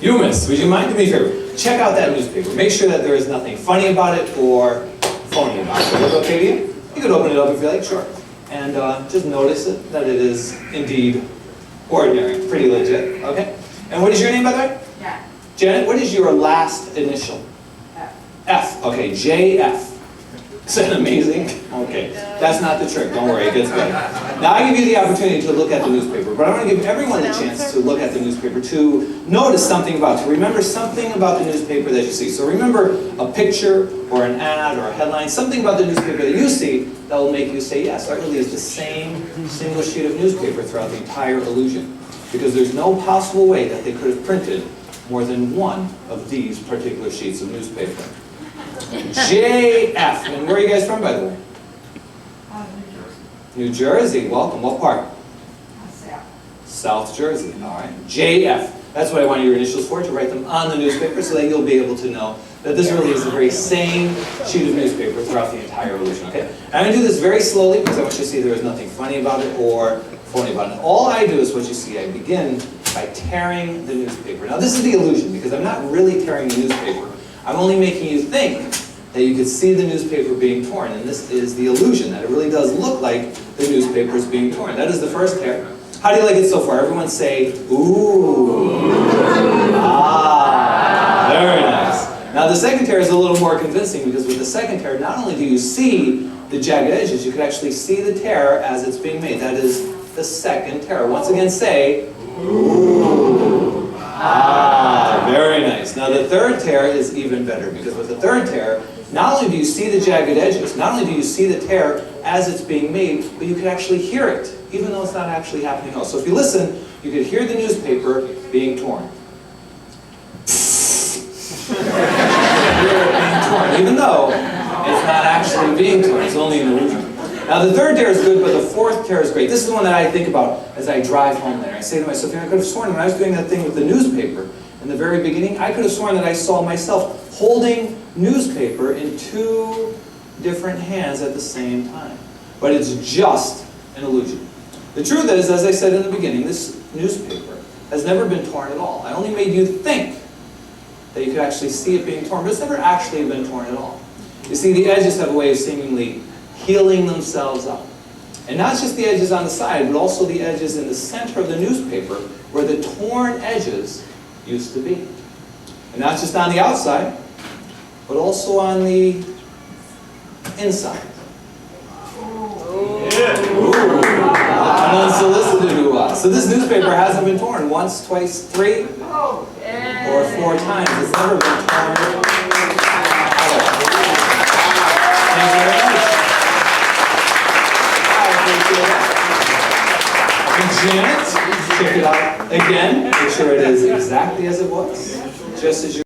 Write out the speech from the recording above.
You missed. Would you mind doing me a favor? Check out that newspaper. Make sure that there is nothing funny about it or phony about it. Is that okay with you? You could open it up if you like, sure. And just notice it, that it is indeed ordinary, pretty legit, okay? And what is your name, by the way? Yeah. Janet, what is your last initial? F. F, okay, JF. Is that amazing? Okay, that's not the trick, don't worry, it gets better. Now I give you the opportunity to look at the newspaper, but I want to give everyone the chance to look at the newspaper, to notice something about it, to remember something about the newspaper that you see. So remember a picture, or an ad, or a headline, something about the newspaper that you see that will make you say, yes, that really is the same single sheet of newspaper throughout the entire illusion. Because there's no possible way that they could have printed more than one of these particular sheets of newspaper. JF. And where are you guys from, by the way? New Jersey. New Jersey. Welcome. What part? South. South Jersey. All right. JF. That's what I want your initials for, to write them on the newspaper so that you'll be able to know that this really is the very same sheet of newspaper throughout the entire illusion. Okay? And I'm going to do this very slowly because I want you to see there is nothing funny about it or phony about it. All I do is what you see. I begin by tearing the newspaper. Now this is the illusion because I'm not really tearing the newspaper. I'm only making you think that you could see the newspaper being torn, and this is the illusion, that it really does look like the newspaper is being torn. That is the first tear. How do you like it so far? Everyone say, ooh. Ah, very nice. Now the second tear is a little more convincing because with the second tear, not only do you see the jagged edges, you can actually see the tear as it's being made. That is the second tear. Once again say, ooh. Ah, very nice. Now the third tear is even better because with the third tear, not only do you see the jagged edges, not only do you see the tear as it's being made, but you can actually hear it, even though it's not actually happening at all. So if you listen, you could hear the newspaper being torn. Hear it being torn, even though it's not actually being torn. It's only an illusion. Now the third tear is good, but the fourth tear is great. This is the one that I think about as I drive home there. I say to myself, I could have sworn when I was doing that thing with the newspaper in the very beginning, I could have sworn that I saw myself holding newspaper in two different hands at the same time. But it's just an illusion. The truth is, as I said in the beginning, this newspaper has never been torn at all. I only made you think that you could actually see it being torn, but it's never actually been torn at all. You see, the edges have a way of seemingly healing themselves up. And not just the edges on the side, but also the edges in the center of the newspaper where the torn edges used to be. And not just on the outside, but also on the inside. Ooh. An unsolicited ooh-ah. So this newspaper hasn't been torn once, twice, three, or four times. It's never been torn. Thank you very much. Janet, check it out again. Make sure it is exactly as it was. Just as you